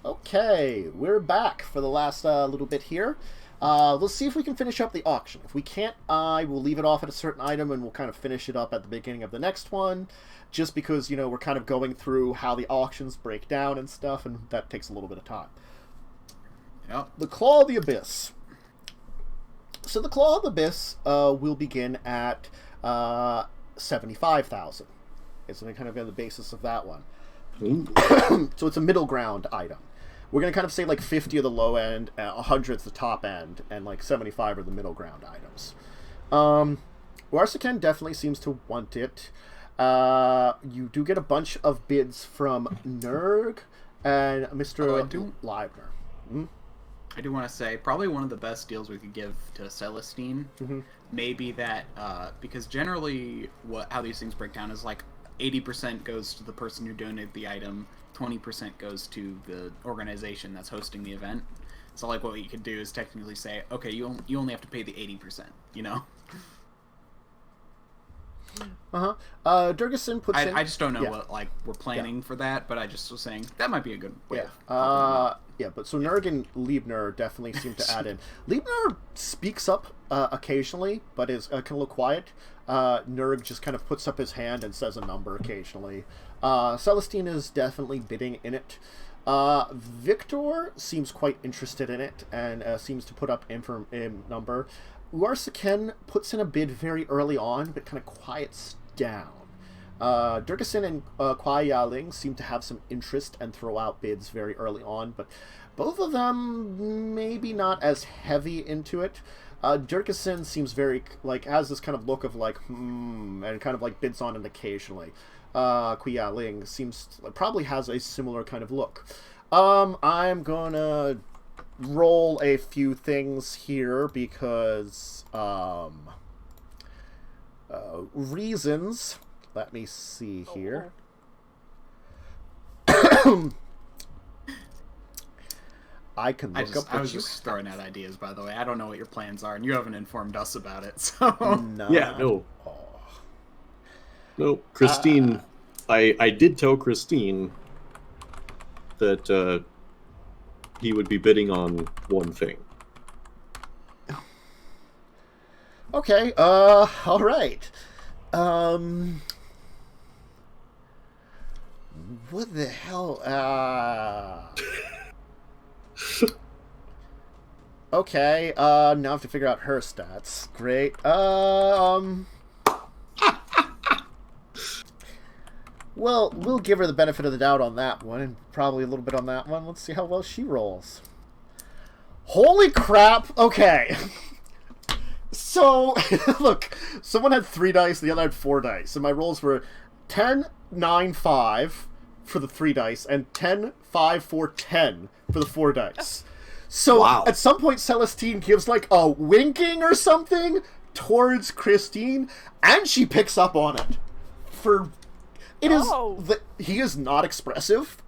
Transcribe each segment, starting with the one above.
Okay, we're back for the last little bit here. Let's see if we can finish up the auction. If we can't, I will leave it off at a certain item and we'll kind of finish it up at the beginning of the next one. Just because, we're kind of going through how the auctions break down and stuff, and that takes a little bit of time. Yep. The Claw of the Abyss. So the Claw of the Abyss will begin at 75,000. It's kind of the basis of that one. So it's a middle ground item. We're going to kind of say like 50 are the low end, 100 is the top end, and like 75 are the middle ground items. Warsaken definitely seems to want it. You do get a bunch of bids from Nerg and Mr. Leibner. I do want to say, probably one of the best deals we could give to Celestine may be that, because generally how these things break down is like 80% goes to the person who donated the item, 20% goes to the organization that's hosting the event. So like what you could do is technically say, okay, you only have to pay the 80%, Durgason puts in... I just don't know what we're planning for that, but I just was saying that might be a good way. But so Nerg and Liebner definitely seem to add in. Liebner speaks up occasionally, but is kind of a little quiet. Nerg just kind of puts up his hand and says a number occasionally. Celestine is definitely bidding in it. Victor seems quite interested in it and seems to put up number. Warsaken puts in a bid very early on, but kind of quiets down. Durgason and Kwai Yaling seem to have some interest and throw out bids very early on, but both of them maybe not as heavy into it. Durgason seems very, has this kind of look of and kind of bids on it occasionally. Kwai Yaling probably has a similar kind of look. I'm gonna roll a few things here because reasons. Let me see here. I can look up. I was just throwing out ideas, by the way. I don't know what your plans are, and you haven't informed us about it. So no, Christine. I did tell Christine that he would be bidding on one thing. Okay. All right. What the hell? Okay. Now I have to figure out her stats. Great. Well, we'll give her the benefit of the doubt on that one, and probably a little bit on that one. Let's see how well she rolls. Holy crap! Okay. So, look, someone had 3 dice, the other had 4 dice, and my rolls were 10, 9, 5 for the 3 dice, and 10, 5, 4, 10 for the 4 dice. So, At some point, Celestine gives, a winking or something towards Christine, and she picks up on it. He is not expressive,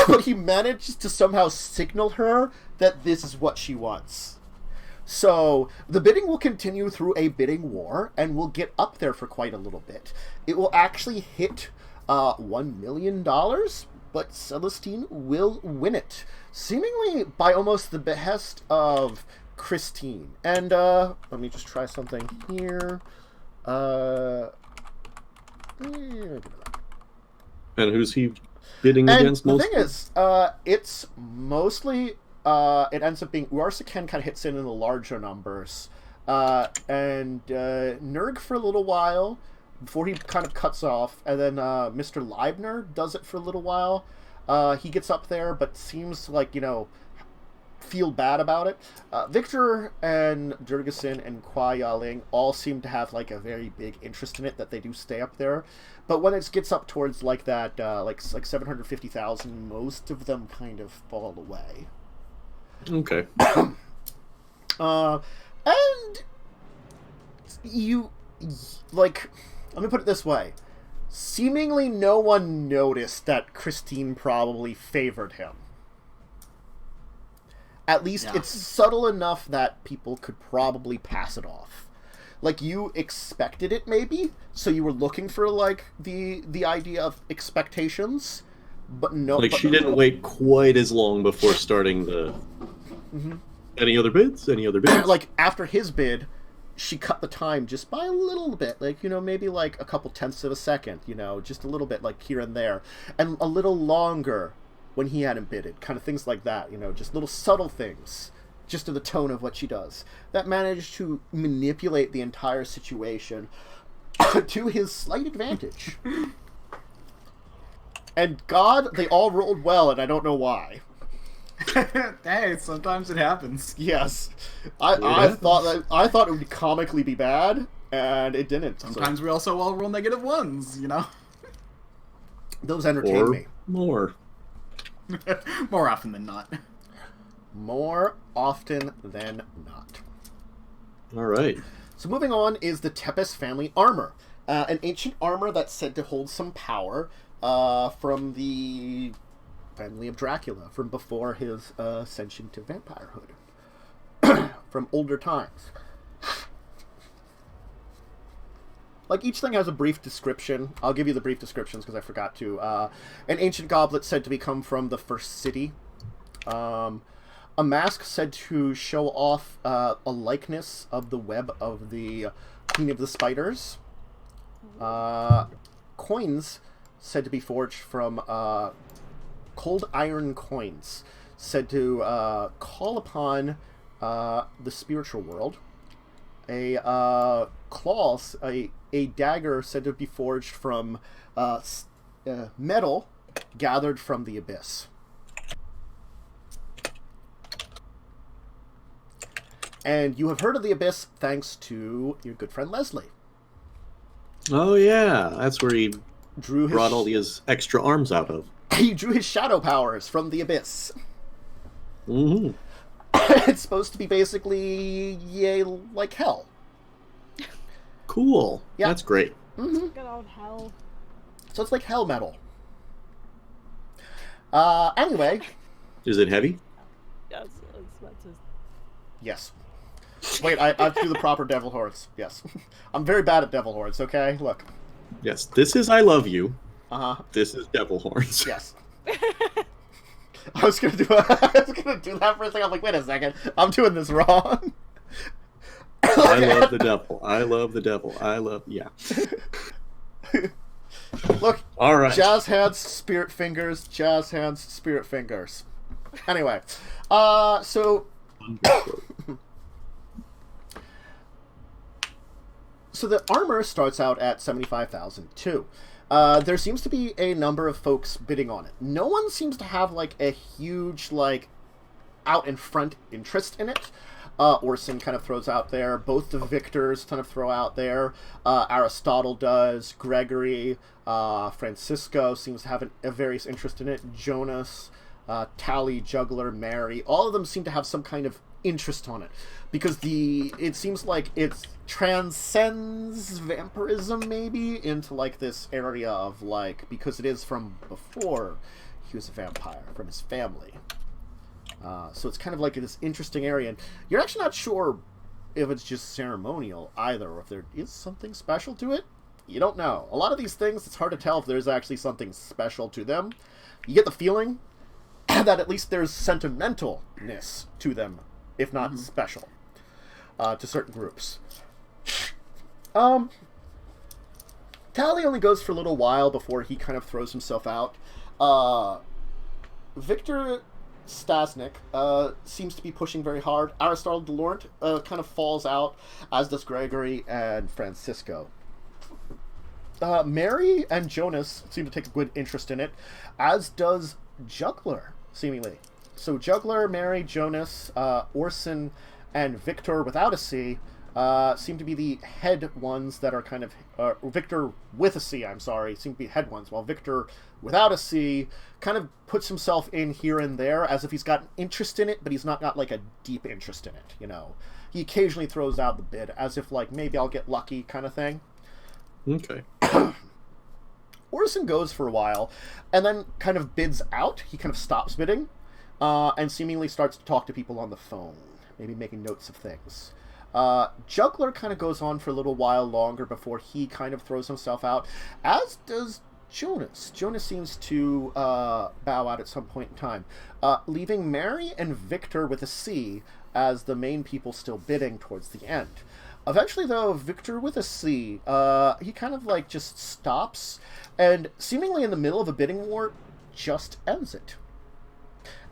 but he manages to somehow signal her that this is what she wants. So, the bidding will continue through a bidding war, and we'll get up there for quite a little bit. It will actually hit $1 million, but Celestine will win it, seemingly by almost the behest of Christine. And, let me just try something here. And who's he bidding against most? The thing is, it's mostly... it ends up being... Warsaken kind of hits in the larger numbers. And Nerg for a little while, before he kind of cuts off. And then Mr. Leibner does it for a little while. He gets up there, but seems feel bad about it. Victor and Durgason and Kwai Yaling all seem to have a very big interest in it, that they do stay up there. But when it gets up towards that 750,000, most of them kind of fall away. Okay. And you let me put it this way. Seemingly no one noticed that Christine probably favored him. At least it's subtle enough that people could probably pass it off. You expected it maybe, so you were looking for the idea of expectations, But no, Like, she didn't wait quite as long before starting the... Mhm. Any other bids? Any other bids? Like, after his bid, she cut the time just by a little bit. Like, maybe like a couple tenths of a second, just a little bit, like here and there. And a little longer when he hadn't bidded. Kind of things like that, just little subtle things. Just to the tone of what she does. That managed to manipulate the entire situation to his slight advantage. And God, they all rolled well, and I don't know why. Hey, sometimes it happens. Yes, I thought it would comically be bad, and it didn't. Sometimes we also all roll -1s, Those entertain Or me more. More often than not. more often than not. All right. So moving on is the Tepes family armor, an ancient armor that's said to hold some power from the family of Dracula, from before his ascension to vampirehood, from older times. Like, each thing has a brief description. I'll give you the brief descriptions because I forgot to. An ancient goblet said to become from the first city. A mask said to show off a likeness of the web of the Queen of the Spiders. Coins said to be forged from cold iron coins, said to call upon the spiritual world. A claws, a dagger said to be forged from metal gathered from the abyss. And you have heard of the abyss thanks to your good friend Leslie. Oh, yeah. That's where he Drew brought all his extra arms out of. He drew his shadow powers from the abyss. Mm-hmm. It's supposed to be basically, like hell. Cool. Yeah. That's great. Mm-hmm. Good old hell. So it's like hell metal. Anyway. Is it heavy? Yes, that's his... Yes. Wait, I have to do the proper devil horns. Yes. I'm very bad at devil horns, okay? Look. Yes. This is I Love You. Uh-huh. This is Devil Horns. Yes. I was gonna do that for a second. I'm like, wait a second. I'm doing this wrong. I love the devil. I love the devil. I love... Yeah. Look. All right. Jazz hands, spirit fingers. Jazz hands, spirit fingers. Anyway. So the armor starts out at 75,000 too. There seems to be a number of folks bidding on it. No one seems to have like a huge out in front interest in it. Orson kind of throws out there. Both the victors kind of throw out there. Aristotle does. Gregory, Francisco seems to have a various interest in it. Jonas, Tally, Juggler, Mary, all of them seem to have some kind of interest on it, because it seems like it transcends vampirism maybe into like this area of because it is from before he was a vampire, from his family. So it's kind of like this interesting area, and you're actually not sure if it's just ceremonial either, or if there is something special to it. You don't know. A lot of these things, it's hard to tell if there's actually something special to them. You get the feeling that at least there's sentimentalness to them, if not special, to certain groups. Tally only goes for a little while before he kind of throws himself out. Victor Stasnik seems to be pushing very hard. Aristotle Delorent kind of falls out, as does Gregory and Francisco. Mary and Jonas seem to take a good interest in it, as does Juggler, seemingly. So Juggler, Mary, Jonas, Orson, and Victor without a C seem to be the head ones that are kind of... Victor with a C, I'm sorry, seem to be head ones, while Victor without a C kind of puts himself in here and there as if he's got an interest in it, but he's not got like a deep interest in it, He occasionally throws out the bid as if maybe I'll get lucky kind of thing. Okay. Orson goes for a while, and then kind of bids out. He kind of stops bidding, and seemingly starts to talk to people on the phone, maybe making notes of things. Juggler kind of goes on for a little while longer before he kind of throws himself out, as does Jonas. Jonas seems to bow out at some point in time, leaving Mary and Victor with a C as the main people still bidding towards the end. Eventually, though, Victor with a C, he kind of like just stops, and seemingly in the middle of a bidding war, just ends it.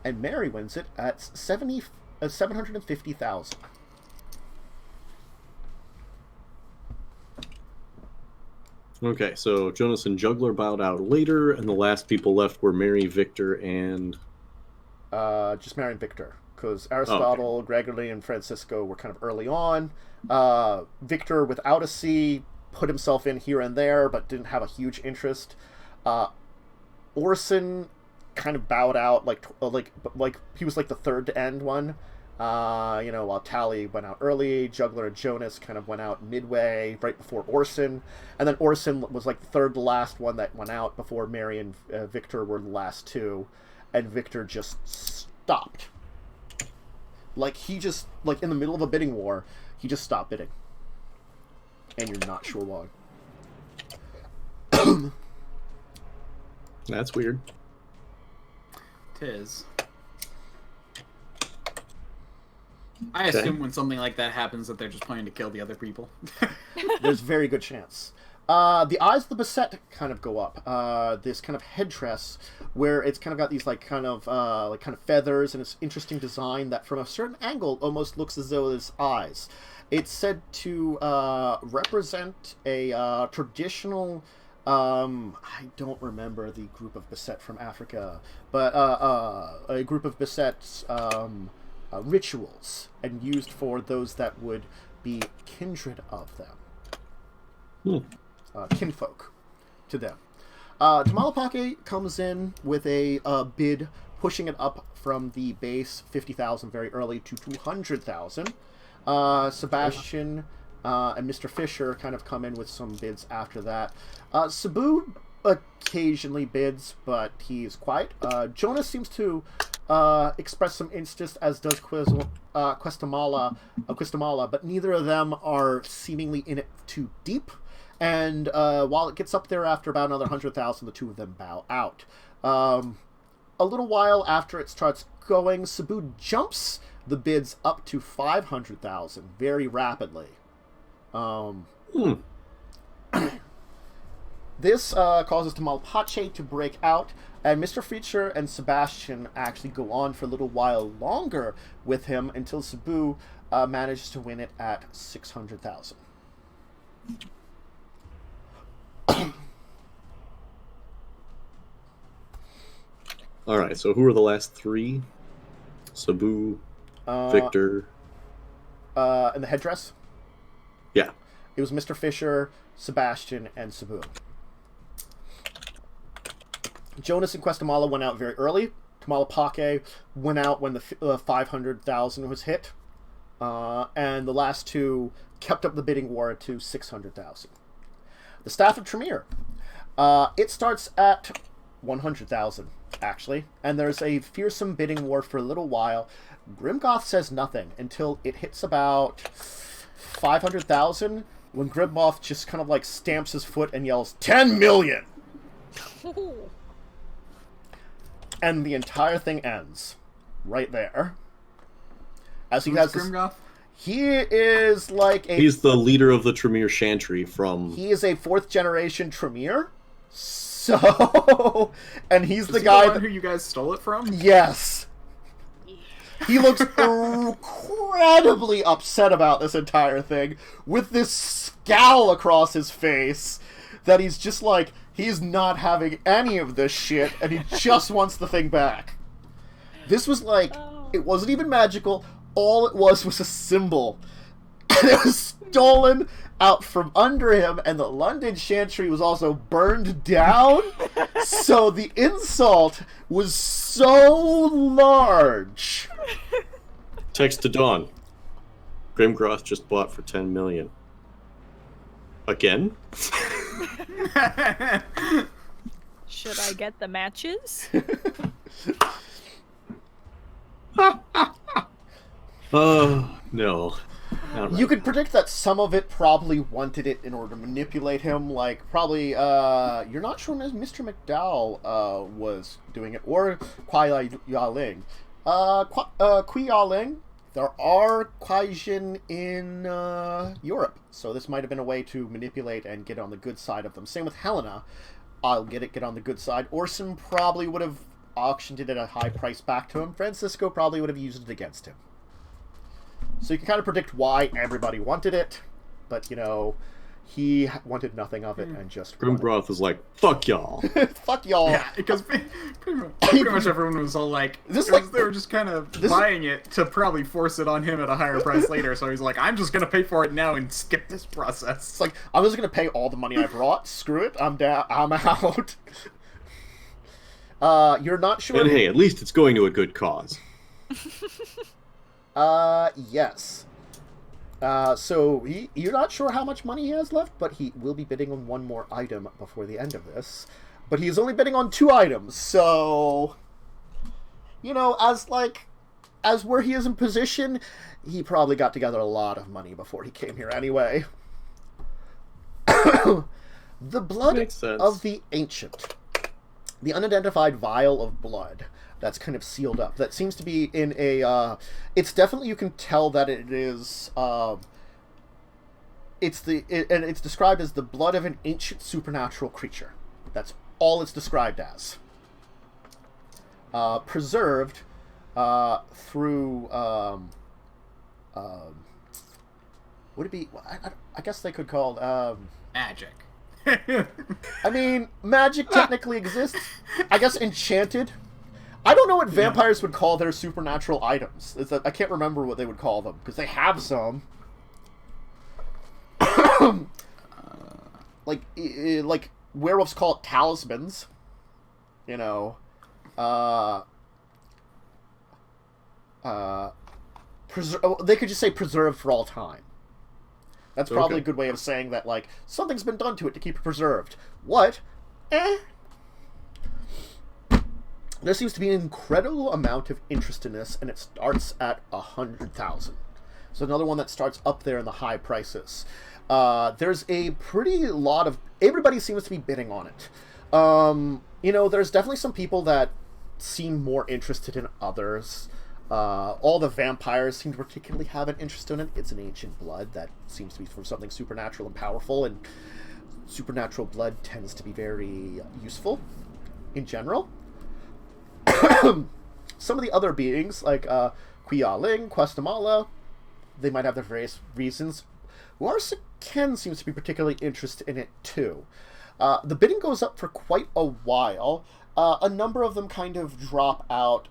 And Mary wins it at 750,000. Okay, so Jonas and Juggler bowed out later, and the last people left were Mary, Victor, and... Just Mary and Victor, because Aristotle, Gregory, and Francisco were kind of early on. Victor, without a C, put himself in here and there, but didn't have a huge interest. Orson kind of bowed out, like he was like the third to end one. While Tally went out early, Juggler and Jonas kind of went out midway, right before Orson, and then Orson was like the third to last one that went out before Mary and Victor were the last two, and Victor just stopped. Like, he just, like, in the middle of a bidding war, he just stopped bidding. And you're not sure why. That's weird. Tis. I assume when something like that happens that they're just planning to kill the other people. There's a very good chance. The eyes of the Beset kind of go up. This kind of headdress where it's kind of got these kind of feathers, and it's interesting design that from a certain angle almost looks as though it's eyes. It's said to represent a traditional... I don't remember the group of Beset from Africa, but a group of Beset's rituals, and used for those that would be kindred of them. Kinfolk to them. Tamalapake comes in with a bid, pushing it up from the base 50,000 very early to 200,000. Sebastian and Mr. Fisher kind of come in with some bids after that. Sabu occasionally bids, but he's quiet. Jonas seems to express some interest, as does Questamala, but neither of them are seemingly in it too deep. And while it gets up there after about another 100,000, the two of them bow out. A little while after it starts going, Sabu jumps the bids up to 500,000 very rapidly. This causes Tamalpache to break out, and Mr. Feature and Sebastian actually go on for a little while longer with him until Sabu manages to win it at 600,000. Alright, so who are the last three? Sabu, Victor... and the headdress? Yeah. It was Mr. Fisher, Sebastian, and Sabu. Jonas and Questamala went out very early. Tamalapake went out when the 500,000 was hit. And the last two kept up the bidding war to 600,000. The Staff of Tremere. It starts at 100,000, actually. And there's a fearsome bidding war for a little while. Grimgoth says nothing until it hits about 500,000, when Grimgoth just kind of like stamps his foot and yells, 10 million! And the entire thing ends right there. As he has Grimgoth? He is like a... He's the leader of the Tremere Chantry from... He is a 4th generation Tremere. So... And he's the guy who you guys stole it from? Yes. He looks incredibly upset about this entire thing, with this scowl across his face that he's just like, he's not having any of this shit, and he just wants the thing back. This was like, it wasn't even magical, all it was a symbol. And it was stolen out from under him, and the London Chantry was also burned down, so the insult was so large. Text to Dawn. Grimgroth just bought for 10 million. Again? Should I get the matches? Oh, no. Not You could predict that some of it probably wanted it in order to manipulate him. Like, probably, you're not sure Mr. McDowell was doing it, or Kuai Yaling. Kui Yaling, there are Kuai-Jin in Europe, so this might have been a way to manipulate and get on the good side of them. Same with Helena. I'll get on the good side. Orson probably would have auctioned it at a high price back to him. Francisco probably would have used it against him. So you can kind of predict why everybody wanted it, but, you know, he wanted nothing of it and just... Grimmbroth was like, fuck y'all. Fuck y'all. Yeah, because pretty much everyone was all like, they were just kind of buying it to probably force it on him at a higher price later, so he's like, I'm just going to pay for it now and skip this process. It's like, I'm just going to pay all the money I brought, screw it, I'm out. You're not sure... And hey, at least it's going to a good cause. Yes. So you're not sure how much money he has left, but he will be bidding on one more item before the end of this. But he is only bidding on 2 items, so... You know, as where he is in position, he probably got together a lot of money before he came here anyway. The blood of the ancient. The unidentified vial of blood that's kind of sealed up. That seems to be in a... it's definitely, you can tell that it is... and it's described as the blood of an ancient supernatural creature. That's all it's described as. Preserved through... would it be... I guess they could call... Magic. I mean, magic technically exists. I guess enchanted. I don't know what vampires would call their supernatural items. I can't remember what they would call them, because they have some. Like werewolves call it talismans. You know. They could just say preserved for all time. That's probably a good way of saying that, like, something's been done to it to keep it preserved. What? There seems to be an incredible amount of interest in this, and it starts at 100,000. So another one that starts up there in the high prices. There's a pretty lot of... Everybody seems to be bidding on it. You know, there's definitely some people that seem more interested in others. All the vampires seem to particularly have an interest in it. It's an ancient blood that seems to be from something supernatural and powerful, and supernatural blood tends to be very useful in general. Some of the other beings, like Qialing, Questamala, they might have their various reasons. Larsa-Ken seems to be particularly interested in it too. The bidding goes up for quite a while. A number of them kind of drop out.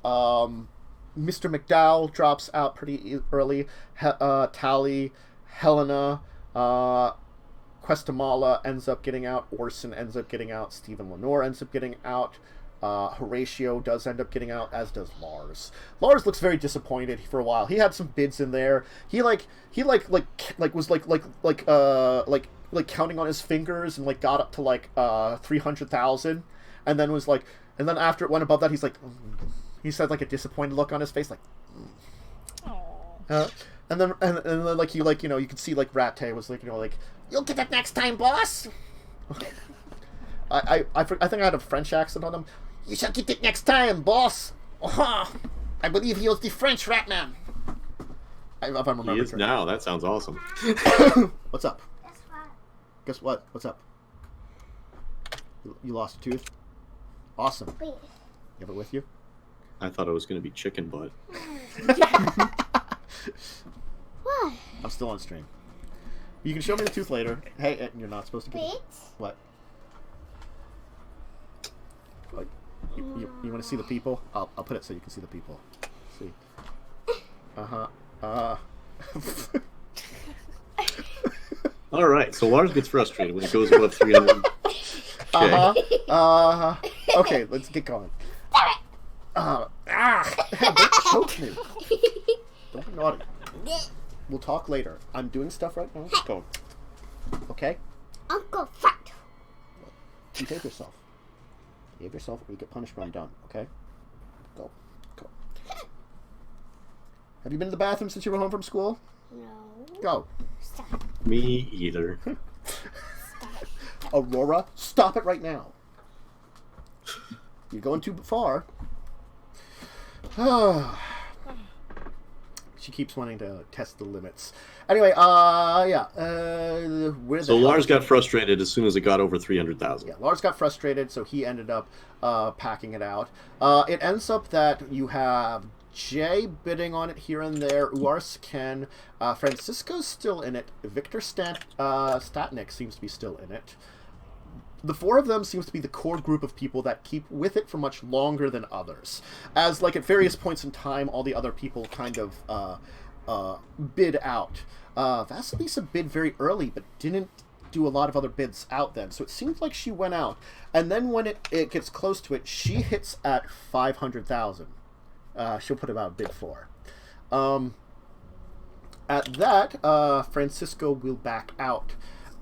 Mr. McDowell drops out pretty early. Tally, Helena, Questamala ends up getting out. Orson ends up getting out. Stephen Lenore ends up getting out. Horatio does end up getting out, as does Lars. Lars looks very disappointed for a while. He had some bids in there. He was counting on his fingers and like got up to like 300,000, and then was like, and then after it went above that, he's like, he said like a disappointed look on his face, like, and then like you know you could see like Rattay was like, you know, like, you'll get that next time, boss. I think I had a French accent on him. You shall get it next time, boss. I believe he was the French rat man. If I'm remembering he is correctly. Now. That sounds awesome. What's up? Guess what? What's up? You lost a tooth? Awesome. You have it with you? I thought it was going to be chicken butt. What? I'm still on stream. You can show me the tooth later. Hey, you're not supposed to get it. What? You want to see the people? I'll put it so you can see the people. See. All right, so Lars gets frustrated when it goes above 300. Okay, let's get going. Don't choke me. Don't be naughty. We'll talk later. I'm doing stuff right now. Go. Okay? Uncle Fat. Behave yourself. Behave yourself or you get punished when I'm done, okay? Go. Have you been to the bathroom since you were home from school? No. Go. Stop. Me either. Aurora, stop it right now. You're going too far. She keeps wanting to test the limits. Anyway, yeah. Where So Lars got frustrated as soon as it got over 300,000. Yeah, Lars got frustrated, so he ended up packing it out. It ends up that you have Jay bidding on it here and there. Uars Ken, Francisco's still in it. Victor Statnik seems to be still in it. The four of them seems to be the core group of people that keep with it for much longer than others. As, like, at various points in time, all the other people kind of bid out. Vasilisa bid very early, but didn't do a lot of other bids out then. So it seems like she went out. And then when it gets close to it, she hits at 500,000. She'll put about a bid for. At that, Francisco will back out.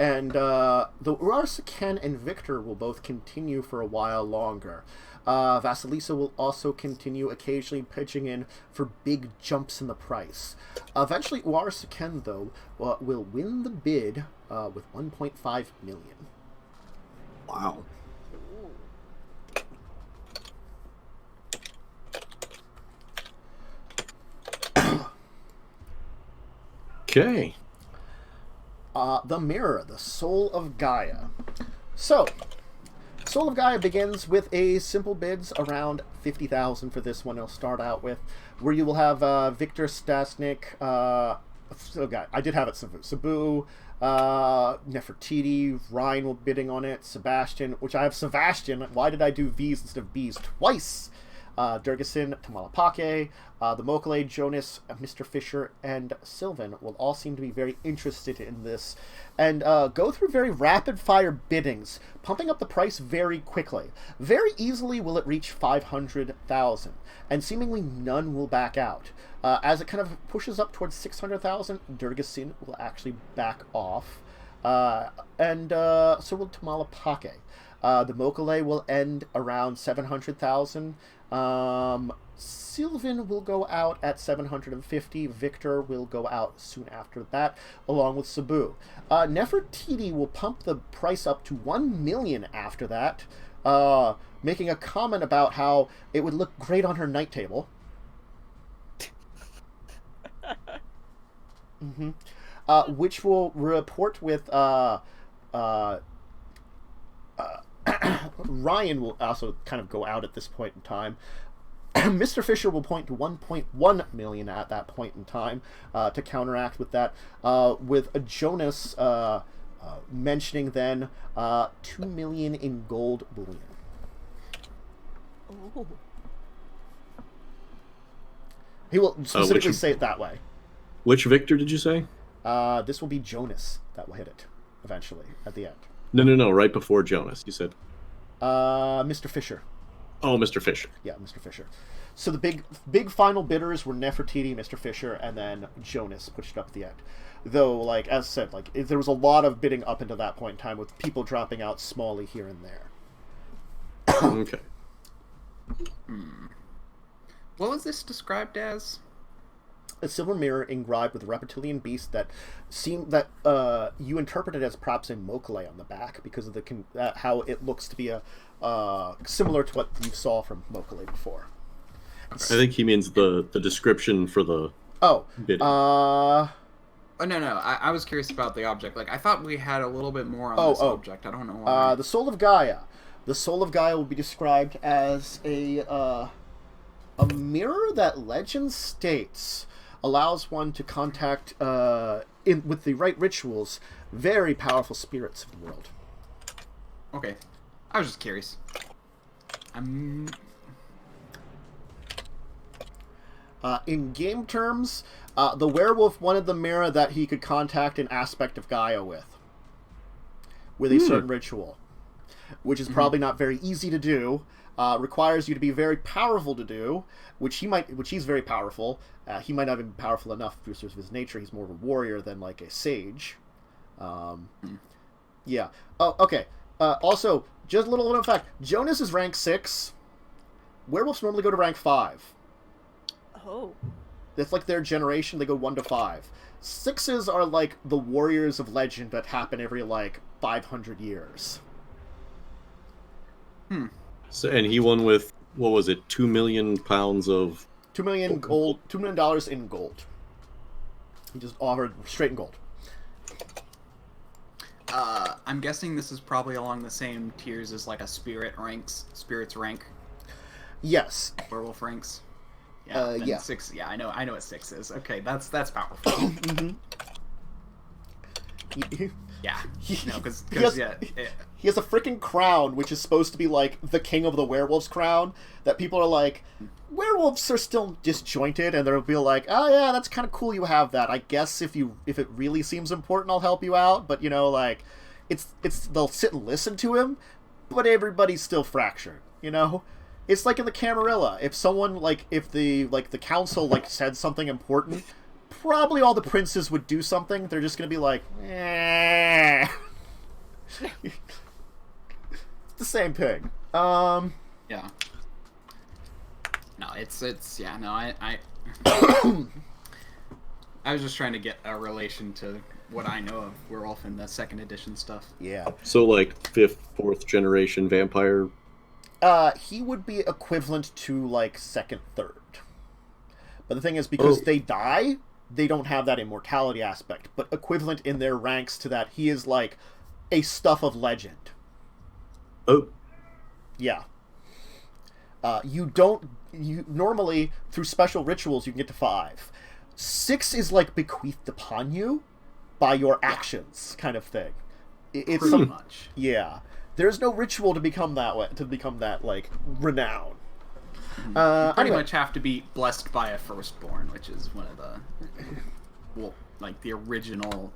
And the Urarsa Ken and Victor will both continue for a while longer. Vasilisa will also continue occasionally pitching in for big jumps in the price. Eventually, Urarsa Ken, though, will win the bid with 1.5 million. Wow. Okay. The Mirror, the Soul of Gaia. So, Soul of Gaia begins with a simple bids around 50,000 for this one. It'll start out with, where you will have Victor Stasnik, I did have it, Sabu, Nefertiti, Ryan will be bidding on it, Sebastian, which I have Sebastian. Why did I do V's instead of B's twice? Durgasin, Tamalapake, the Mokale, Jonas, Mr. Fisher, and Sylvan will all seem to be very interested in this, and go through very rapid-fire biddings, pumping up the price very quickly. Very easily will it reach 500,000, and seemingly none will back out. As it kind of pushes up towards 600,000, Durgasin will actually back off, and so will Tamalapake. The Mokale will end around 700,000. Sylvan will go out at 750. Victor will go out soon after that, along with Sabu. Nefertiti will pump the price up to 1 million after that, making a comment about how it would look great on her night table. Which will report with Ryan will also kind of go out at this point in time. Mr. Fisher will point to 1.1 million at that point in time to counteract with that, with a Jonas mentioning then 2 million in gold bullion. Ooh. He will specifically say it that way. Which Victor did you say? This will be Jonas that will hit it eventually at the end. No, right before Jonas, you said. Mr. Fisher. Oh, Mr. Fisher. Yeah, Mr. Fisher. So the big final bidders were Nefertiti, Mr. Fisher, and then Jonas pushed it up at the end. Though, like, as said, like, there was a lot of bidding up until that point in time with people dropping out smally here and there. Okay. What was this described as? A silver mirror inscribed with a reptilian beast that seemed that you interpreted as perhaps a Mokale on the back because of the how it looks to be a similar to what you saw from Mokale before. I think he means the description for the bidding. Oh, no. I was curious about the object. Like, I thought we had a little bit more on this object. I don't know why. The Soul of Gaia. The Soul of Gaia will be described as a mirror that legend states allows one to contact, with the right rituals, very powerful spirits of the world. Okay. I was just curious. In game terms, the werewolf wanted the mirror that he could contact an aspect of Gaia with a certain ritual, which is probably not very easy to do. Requires you to be very powerful to do, which he's very powerful. He might not be powerful enough because of his nature. He's more of a warrior than like a sage. Yeah. Oh, okay. Also, just a little known fact: Jonas is rank 6. Werewolves normally go to rank 5. Oh. It's like their generation. They go 1 to 5. 6s are like the warriors of legend that happen every like 500 years. So, and he won with, what was it, 2 million pounds of... $2 million gold, $2 million in gold. He just offered straight in gold. I'm guessing this is probably along the same tiers as like a spirits rank. Yes. Werewolf ranks. Yeah. Yeah. 6. Yeah, I know what 6 is. Okay, that's powerful. Mm-hmm. Yeah. No, because He has a freaking crown, which is supposed to be like the king of the werewolves crown. That people are like, werewolves are still disjointed, and they'll be like, oh yeah, that's kind of cool. You have that. I guess if it really seems important, I'll help you out. But you know, like, it's they'll sit and listen to him, but everybody's still fractured. You know. It's like in the Camarilla. If someone, like, if the council, like, said something important, probably all the princes would do something. They're just gonna be like, eh. It's the same thing. Yeah. No, it's yeah, no, I I was just trying to get a relation to what I know of Werewolf in the 2nd edition stuff. Yeah. So, like, 5th, 4th generation vampire? He would be equivalent to, like, 2nd, 3rd. But the thing is, because they die, they don't have that immortality aspect. But equivalent in their ranks to that, he is, like, a stuff of legend. Oh. Yeah. Normally, through special rituals, you can get to 5. 6 is, like, bequeathed upon you by your actions, kind of thing. It's Pretty much. Yeah. There's no ritual to become that way, to become that, like, renown. You pretty Anyway. much have to be blessed by a firstborn, which is one of the, well, like, the original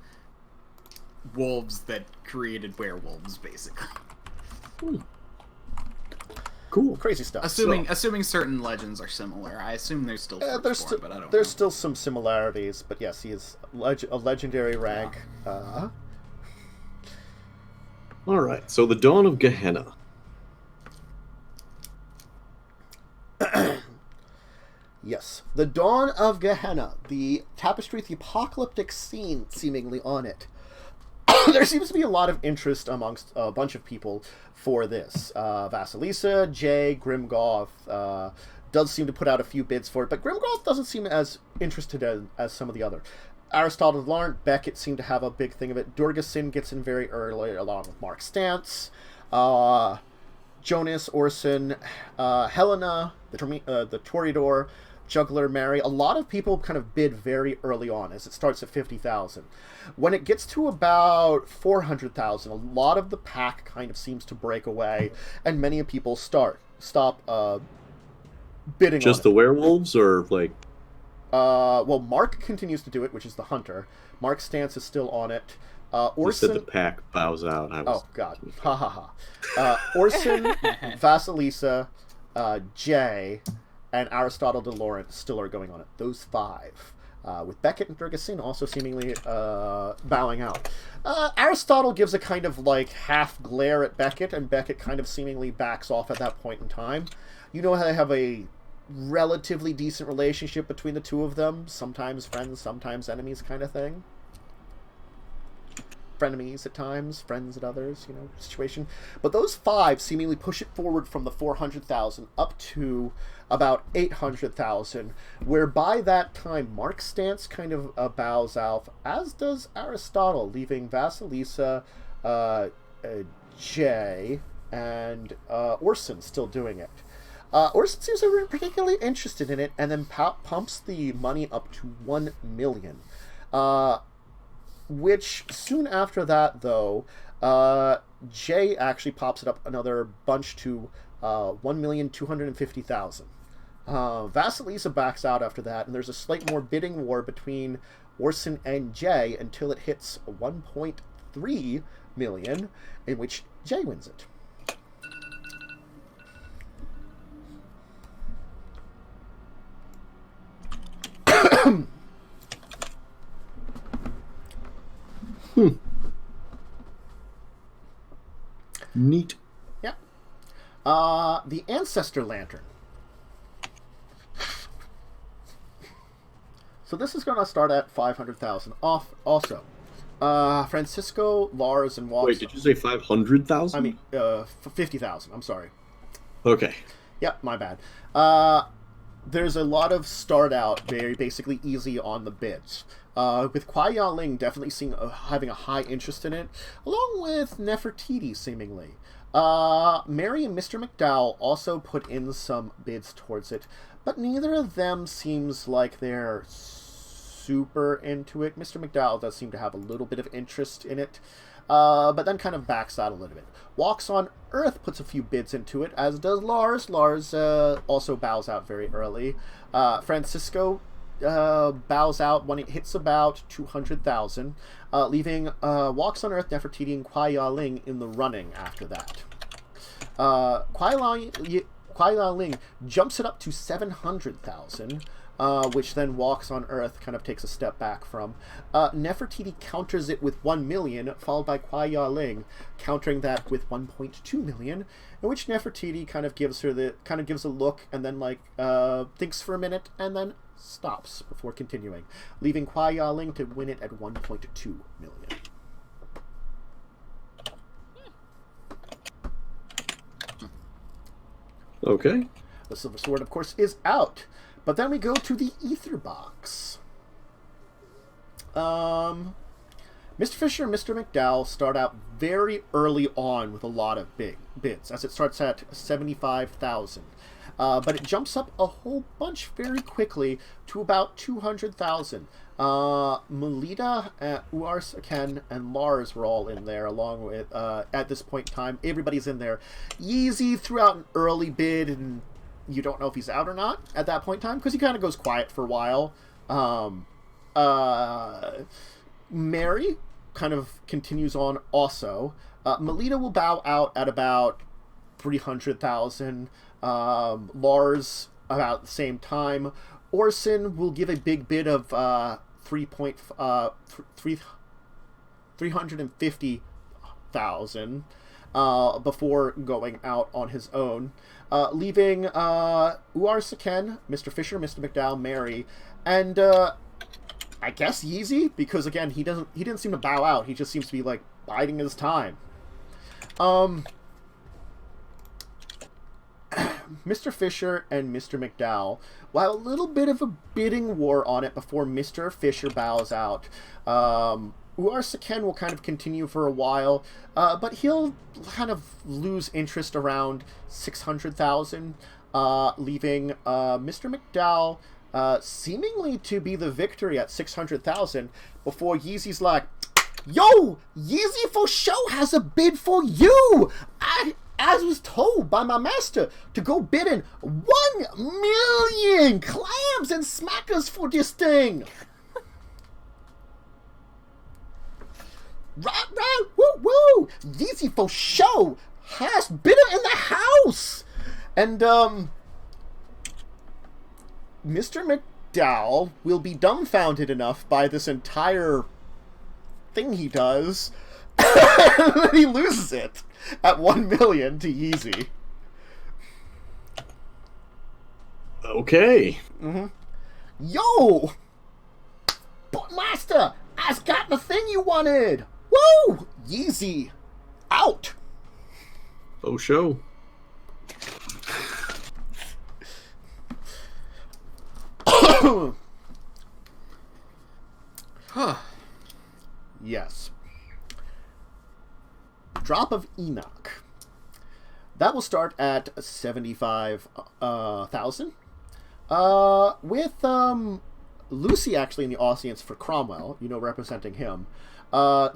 wolves that created werewolves, basically. Cool. Crazy stuff. Assuming certain legends are similar, I assume there's still firstborn, but I don't know. There's still some similarities, but yes, he is a legendary rank. All right, so the Dawn of Gehenna. Yes. The Dawn of Gehenna. The tapestry with the apocalyptic scene seemingly on it. There seems to be a lot of interest amongst a bunch of people for this. Vasilisa, Jay, Grimgoth does seem to put out a few bids for it, but Grimgoth doesn't seem as interested as some of the other. Aristotle, Laurent, Beckett seem to have a big thing of it. Durgasin gets in very early, along with Mark Stantz. Jonas, Orson, Helena, the Toreador, Juggler, Mary. A lot of people kind of bid very early on, as it starts at 50,000. When it gets to about 400,000, a lot of the pack kind of seems to break away, and many people stop bidding Just on the it. werewolves, or, like... Well, Mark continues to do it, which is the hunter. Mark Stantz is still on it. Orson... You said the pack bows out. Oh, God. Ha ha ha. Orson, Vasilisa, Jay, and Aristotle de Laurent still are going on it. Those 5. With Beckett and Durgasin also seemingly bowing out. Aristotle gives a kind of, like, half glare at Beckett, and Beckett kind of seemingly backs off at that point in time. You know how they have a relatively decent relationship between the two of them? Sometimes friends, sometimes enemies kind of thing. Frenemies at times, friends at others, you know, situation. But those 5 seemingly push it forward from the 400,000 up to about 800,000, where by that time Mark Stantz kind of bows out, as does Aristotle, leaving Vasilisa, Jay, and Orson still doing it. Orson seems to be particularly interested in it, and then pumps the money up to 1 million. Which, soon after that, though, Jay actually pops it up another bunch to 1,250,000. Vasilisa backs out after that, and there's a slight more bidding war between Orson and Jay until it hits 1.3 million, in which Jay wins it. Neat. Yeah. The Ancestor Lantern. So this is going to start at 500,000 off. Also, Francisco, Lars, and Walks. Wait, did you say 500,000? I mean, 50,000. I'm sorry. Okay. Yep, my bad. There's a lot of start out very basically easy on the bids. With Kwai Ya Ling definitely having a high interest in it, along with Nefertiti seemingly. Mary and Mr. McDowell also put in some bids towards it, but neither of them seems like they're super into it. Mr. McDowell does seem to have a little bit of interest in it, but then kind of backs out a little bit. Walks on Earth puts a few bids into it, as does Lars. Lars also bows out very early. Francisco bows out when it hits about 200,000, leaving Walks on Earth, Nefertiti, and Kwai Ya Ling in the running after that. Kwai Ya Ling jumps it up to 700,000, which then Walks on Earth kind of takes a step back from. Nefertiti counters it with 1 million, followed by Kwai Ya Ling countering that with 1.2 million, in which Nefertiti kind of gives a look and then thinks for a minute and then stops before continuing, leaving Kwai Ya Ling to win it at 1.2 million. Okay. The Silver Sword, of course, is out. But then we go to the Ether Box. Mr. Fisher and Mr. McDowell start out very early on with a lot of big bids, as it starts at 75,000. But it jumps up a whole bunch very quickly to about 200,000. Melita, Uars, Ken, and Lars were all in there, along with, at this point in time, everybody's in there. Yeezy threw out an early bid, and you don't know if he's out or not at that point in time, because he kind of goes quiet for a while. Mary kind of continues on also. Melita will bow out at about 300,000. Lars about the same time. Orson will give a big bid of 350,000 before going out on his own, leaving Uar Saken, Mr. Fisher, Mr. McDowell, Mary, and I guess Yeezy, because again he didn't seem to bow out. He just seems to be like biding his time. Mr. Fisher and Mr. McDowell, while a little bit of a bidding war on it before Mr. Fisher bows out. Uar Saken will kind of continue for a while, but he'll kind of lose interest around 600,000, leaving Mr. McDowell seemingly to be the victory at 600,000 before Yeezy's like, "Yo, Yeezy for sure has a bid for you! As was told by my master, to go bidding 1 million clams and smackers for this thing." Right, woo! Yeezy for sure has bidder in the house! And, Mr. McDowell will be dumbfounded enough by this entire thing he does, and he loses it at 1 million to Yeezy. Okay. Yo! But master, I's got the thing you wanted! Woo! Yeezy! Out! Oh, show. Yes. Drop of Enoch. That will start at 75,000. With Lucy actually in the audience for Cromwell, representing him,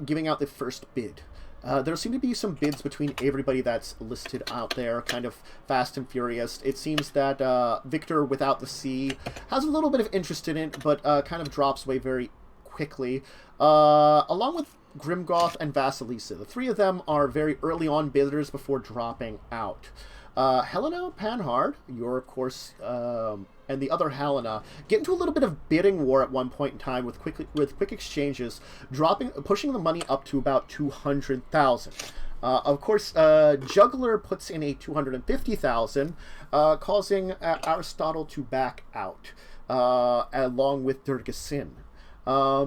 giving out the first bid. There seem to be some bids between everybody that's listed out there, kind of fast and furious. It seems that Victor without the C has a little bit of interest in it, but kind of drops away very quickly, along with Grimgoth and Vasilisa. The three of them are very early on bidders before dropping out. Helena Panhard, you're of course, and the other Helena get into a little bit of bidding war at one point in time with quick exchanges, pushing the money up to about 200,000. Of course, Juggler puts in a 250,000, causing Aristotle to back out, along with Dracovin.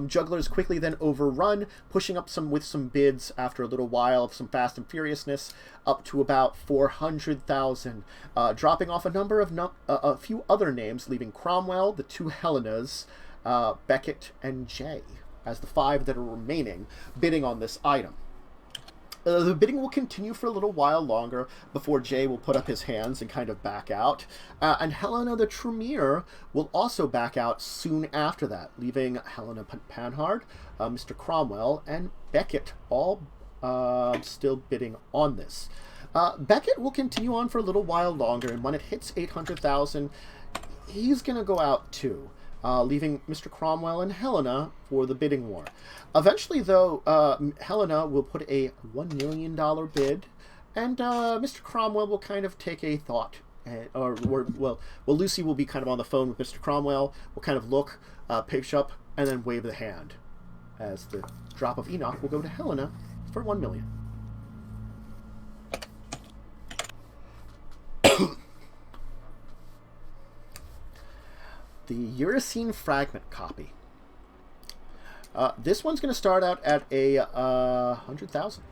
Juggler is quickly then overrun, pushing up with some bids after a little while of some Fast and Furiousness, up to about 400,000, dropping off a few other names, leaving Cromwell, the two Helenas, Beckett, and Jay as the 5 that are remaining bidding on this item. The bidding will continue for a little while longer before Jay will put up his hands and kind of back out. And Helena the Tremere will also back out soon after that, leaving Helena Panhard, Mr. Cromwell, and Beckett all still bidding on this. Beckett will continue on for a little while longer, and when it hits 800,000, he's going to go out too. Leaving Mr. Cromwell and Helena for the bidding war. Eventually, though, Helena will put a $1 million bid, and Mr. Cromwell will kind of take a thought. Lucy will be kind of on the phone with Mr. Cromwell, will kind of look, pitch up, and then wave the hand, as the drop of Enoch will go to Helena for $1 million. The Eurycene Fragment copy. This one's going to start out at a 100,000.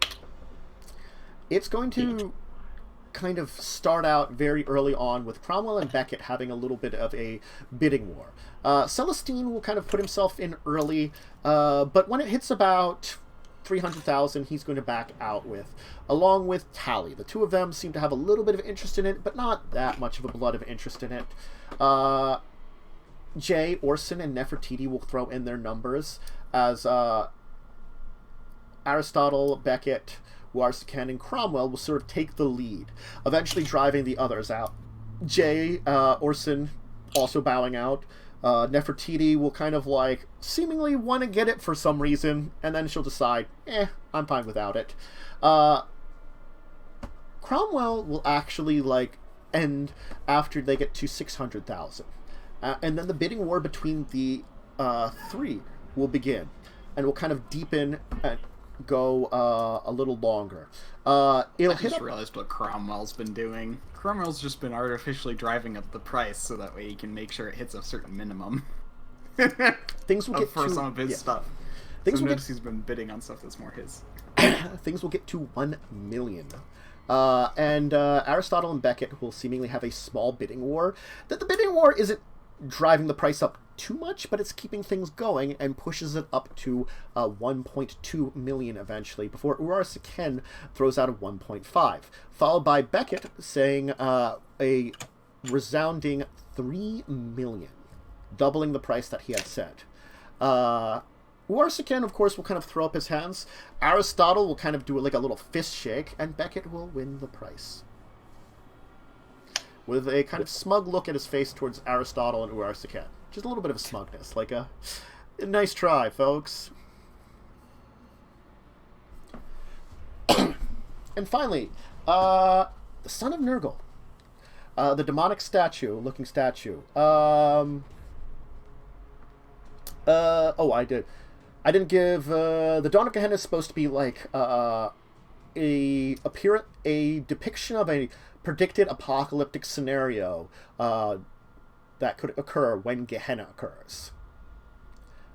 It's going to kind of start out very early on with Cromwell and Beckett having a little bit of a bidding war. Celestine will kind of put himself in early, but when it hits about 300,000, he's going to back out along with Tally. The two of them seem to have a little bit of interest in it, but not that much of a blood of interest in it. Jay, Orson, and Nefertiti will throw in their numbers as Aristotle, Beckett, Warsakan, and Cromwell will sort of take the lead, eventually driving the others out. Jay, Orson also bowing out. Nefertiti will kind of like seemingly want to get it for some reason, and then she'll decide, I'm fine without it. Cromwell will actually like end after they get to 600,000. And then the bidding war between the 3 will begin, and will kind of deepen and go a little longer. I just realized what Cromwell's been doing. Cromwell's just been artificially driving up the price so that way he can make sure it hits a certain minimum. Things will get for some of his stuff. He's been bidding on stuff that's more his. Things will get to 1 million. And Aristotle and Beckett will seemingly have a small bidding war. That the bidding war isn't driving the price up too much, but it's keeping things going and pushes it up to 1.2 million eventually, before Urarsaken throws out a 1.5, followed by Beckett saying a resounding 3 million, doubling the price that he had said. Urarsaken, of course, will kind of throw up his hands. Aristotle will kind of do like a little fist shake, and Beckett will win the price, with a kind of smug look at his face towards Aristotle and Urarsaken. Just a little bit of smugness, like a nice try, folks. And finally, the Son of Nurgle, the demonic looking statue. I didn't give the Dawn of Gehenna is supposed to be like a depiction of a predicted apocalyptic scenario that could occur when Gehenna occurs.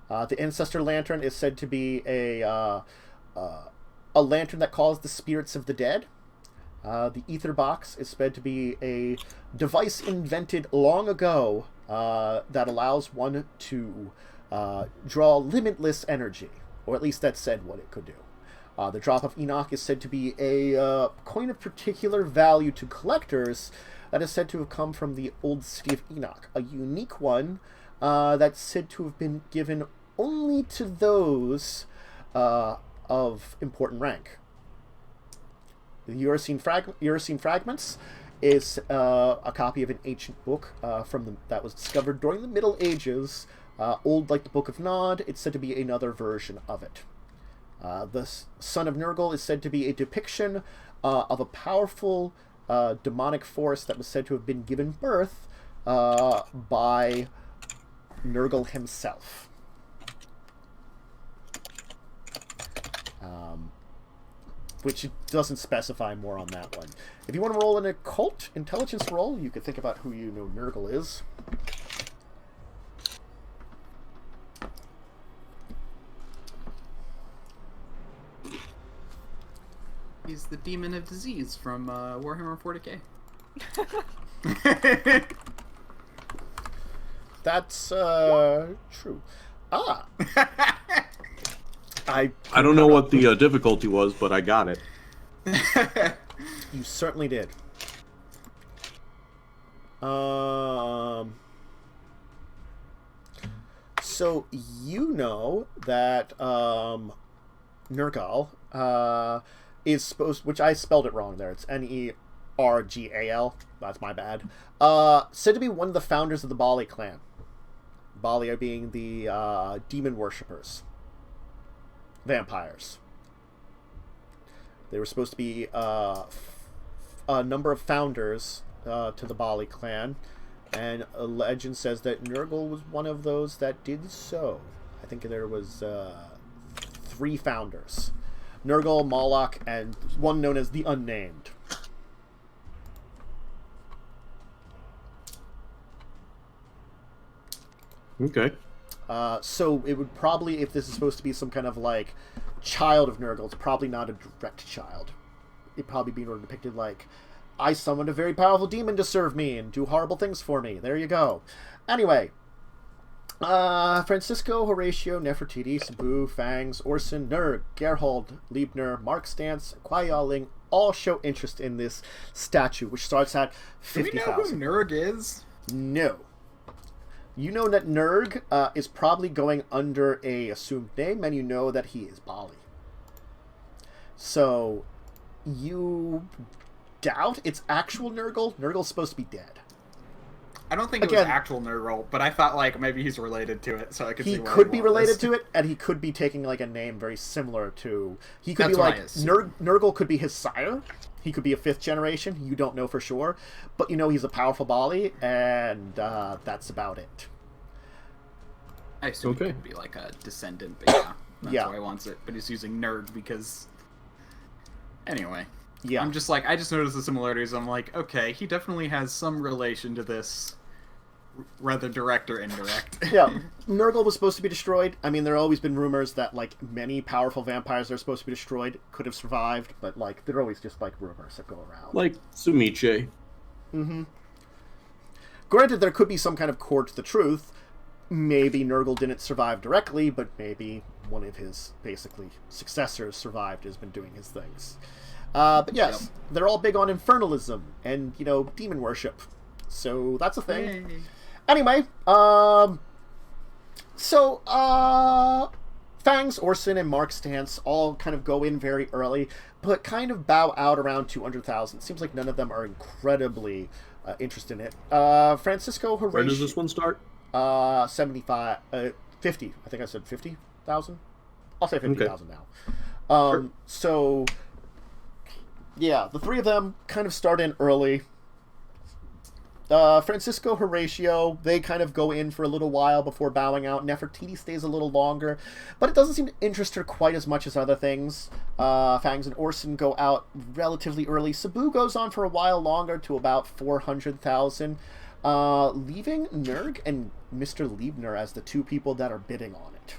The Ancestor Lantern is said to be a lantern that calls the spirits of the dead. The Ether Box is said to be a device invented long ago that allows one to draw limitless energy, or at least that said what it could do. The Drop of Enoch is said to be a coin of particular value to collectors that is said to have come from the old city of Enoch, a unique one that's said to have been given only to those of important rank. The Eurycene Fragments is a copy of an ancient book that was discovered during the Middle Ages, old like the Book of Nod. It's said to be another version of it. The Son of Nurgle is said to be a depiction of a powerful demonic force that was said to have been given birth by Nurgle himself. which it doesn't specify more on that one. If you want to roll an occult intelligence roll, you could think about who you know Nurgle is. He's the demon of disease from Warhammer 40k. That's true. Ah. I don't know what the difficulty was, but I got it. You certainly did. So you know that Nergal is supposed, which I spelled it wrong there. It's Nergal. That's my bad. Said to be one of the founders of the Bali clan. Bali are being the demon worshippers. Vampires. They were supposed to be a number of founders to the Bali clan, and a legend says that Nurgle was one of those that did so. I think there was 3 founders. Nurgle, Moloch, and one known as the Unnamed. Okay. So it would probably, if this is supposed to be some kind of like child of Nurgle, it's probably not a direct child. It'd probably be depicted like, I summoned a very powerful demon to serve me and do horrible things for me. There you go. Anyway, Francisco, Horatio, Nefertiti, Sabu, Fangs, Orson, Nurg, Gerhold, Liebner, Mark Stantz, Kwai Yaling all show interest in this statue, which starts at 50,000. Do we know who Nurg is? No. You know that Nurg is probably going under a assumed name, and you know that he is Bali. So, you doubt it's actual Nurgle? Nurgle's supposed to be dead. I don't think it was actual Nurgle, but I thought like maybe he's related to it, so I could see why he could be related to it, and he could be taking like a name very similar to... He could be like... Nurgle could be his sire. He could be a 5th generation. You don't know for sure. But you know he's a powerful Bali, and that's about it. I assume it could be like a descendant, but that's why he wants it. But he's using Nurg because... Anyway. Yeah. I'm just like, I just noticed the similarities. I'm like, okay, he definitely has some relation to this, whether direct or indirect. Yeah, Nurgle was supposed to be destroyed. I mean, there have always been rumors that, like, many powerful vampires that are supposed to be destroyed could have survived, but, like, they're always just, like, rumors that go around. Like Sumiche. Mm-hmm. Granted, there could be some kind of core to the truth. Maybe Nurgle didn't survive directly, but maybe one of his, basically, successors survived, has been doing his things. But yes, they're all big on infernalism and, you know, demon worship. So that's a thing. Hey. Anyway, Fangs, Orson, and Mark Stantz all kind of go in very early, but kind of bow out around 200,000. Seems like none of them are incredibly interested in it. Francisco Horatio... Where does this one start? 50. I think I said 50,000. I'll say 50,000 now. Sure. So... Yeah, the 3 of them kind of start in early. Francisco, Horatio, they kind of go in for a little while before bowing out. Nefertiti stays a little longer, but it doesn't seem to interest her quite as much as other things. Fangs and Orson go out relatively early. Sabu goes on for a while longer to about 400,000, leaving Nurg and Mr. Liebner as the 2 people that are bidding on it.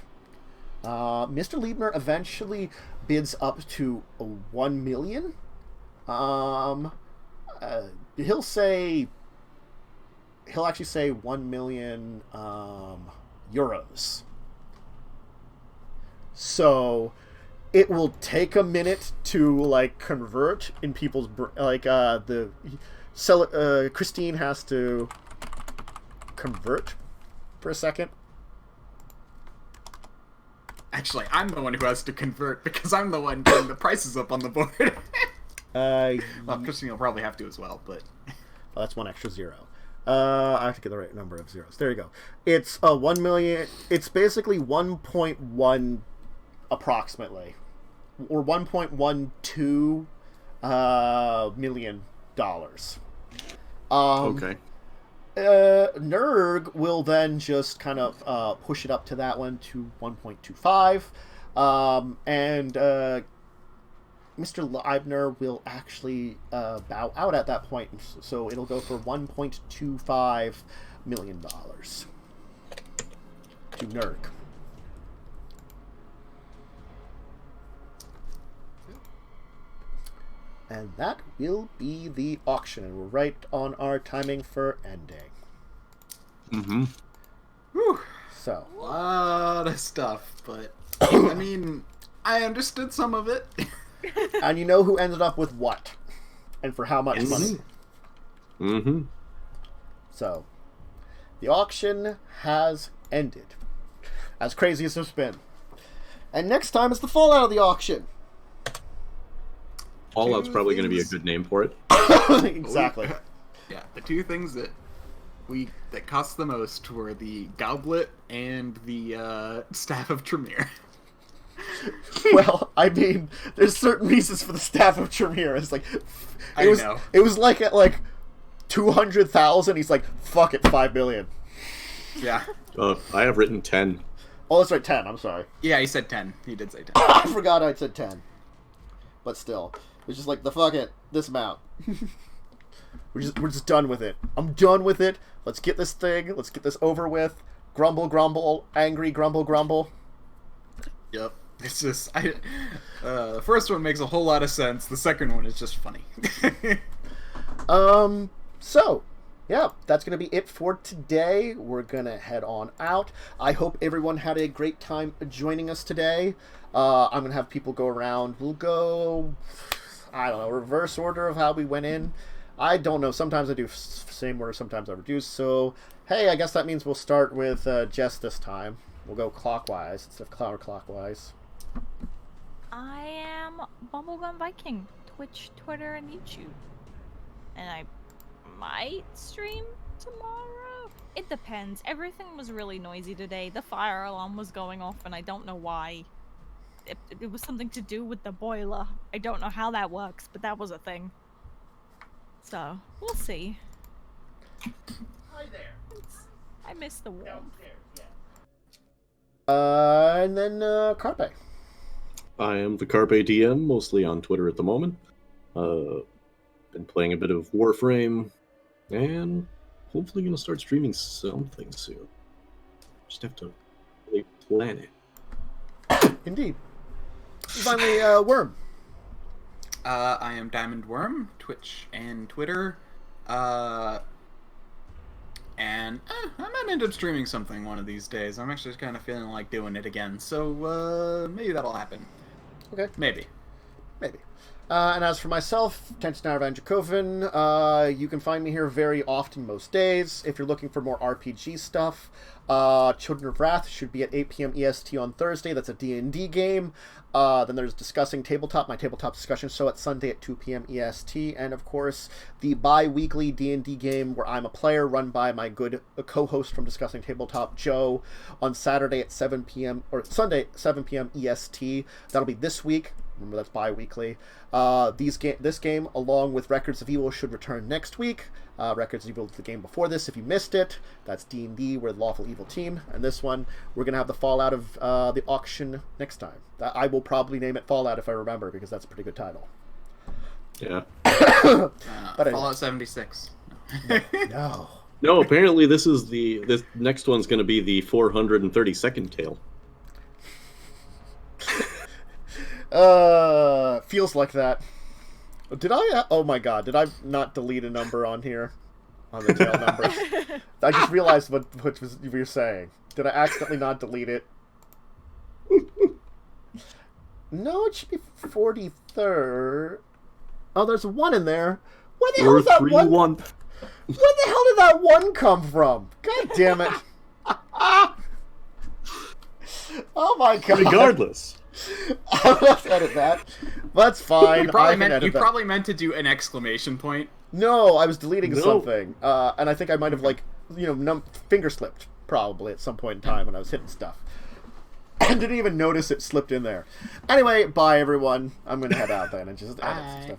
Mr. Liebner eventually bids up to 1 million. He'll actually say 1 million euros. So it will take a minute to like convert in people's Christine has to convert for a second. Actually, I'm the one who has to convert because I'm the one getting the prices up on the board. Well, Christine will probably have to as well, but... Well, that's 1 extra 0. I have to get the right number of zeros. There you go. It's 1 million... It's basically 1.1 approximately. Or $1.12 million. Okay. Nurg will then just kind of push it up to that one to 1.25. Mr. Leibner will actually bow out at that point, so it'll go for $1.25 million to Nurg. And that will be the auction, and we're right on our timing for ending. Mm-hmm. Whew. So, A lot of stuff, but I mean, I understood some of it. and you know who ended up with what, and for how much money. Mm-hmm. So, the auction has ended. As crazy as it's been. And next time is the fallout of the auction. Fallout's probably going to be a good name for it. Exactly. Yeah, the two things that cost the most were the goblet and the staff of Tremere. Well, I mean, there's certain reasons for the staff of Tremere. It's like know. It was like at like 200,000. He's like, fuck it, 5 million. Yeah. I have written 10. Oh, that's right, 10. I'm sorry. Yeah, he said 10. He did say 10. I forgot I said 10. But still, it's just like the fuck it, this amount. we're just done with it. I'm done with it. Let's get this thing. Let's get this over with. Grumble, grumble, angry, grumble, grumble. Yep. It's just the first one makes a whole lot of sense. The second one is just funny. So, yeah, that's going to be it for today. We're going to head on out. I hope everyone had a great time joining us today. I'm going to have people go around. We'll go, I don't know, reverse order of how we went in. I don't know. Sometimes I do same order, sometimes I reduce. So, hey, I guess that means we'll start with Jess this time. We'll go clockwise instead of counterclockwise. I am Bumblegum Viking. Twitch, Twitter, and YouTube. And I might stream tomorrow. It depends. Everything was really noisy today. The fire alarm was going off, and I don't know why. It was something to do with the boiler. I don't know how that works, but that was a thing. So, we'll see. Hi there. I miss the warmth. And then Carpe. I am the Carpe DM, mostly on Twitter at the moment. Been playing a bit of Warframe, and hopefully going to start streaming something soon. Just have to really plan it. Indeed. Finally, Worm. I am Diamond Worm, Twitch and Twitter. And I might end up streaming something one of these days. I'm actually kind of feeling like doing it again. So maybe that'll happen. Okay. Maybe. And as for myself, Tensionaravan Dracovin, you can find me here very often most days. If you're looking for more RPG stuff, Children of Wrath should be at 8 p.m. EST on Thursday. That's a D&D game. Then there's Discussing Tabletop, my tabletop discussion show at Sunday at 2 p.m. EST. And, of course, the bi-weekly D&D game where I'm a player run by my good co-host from Discussing Tabletop, Joe, on Saturday at 7 p.m. or Sunday at 7 p.m. EST. That'll be this week. Remember, that's bi-weekly. This game, along with Records of Evil, should return next week. Records of Evil is the game before this, if you missed it. That's D&D, we're the Lawful Evil team. And this one, we're going to have the fallout of the auction next time. I will probably name it Fallout if I remember, because that's a pretty good title. Yeah. But anyway. Fallout 76. No. No, apparently this next one's going to be the 432nd tale. Feels like that. Did I? Oh my god! Did I not delete a number on here, on the tail numbers? I just realized what you were saying. Did I accidentally not delete it? No, it should be 43rd. Oh, there's a 1 in there. Where the hell is that 1? Where the hell did that 1 come from? God damn it! Oh my god! Regardless. I'm not gonna edit that. That's fine. You probably meant to do an exclamation point. No, I was deleting something, and I think I might have finger slipped probably at some point in time when I was hitting stuff. I didn't even notice it slipped in there. Anyway, bye everyone. I'm gonna head out then and just edit some stuff.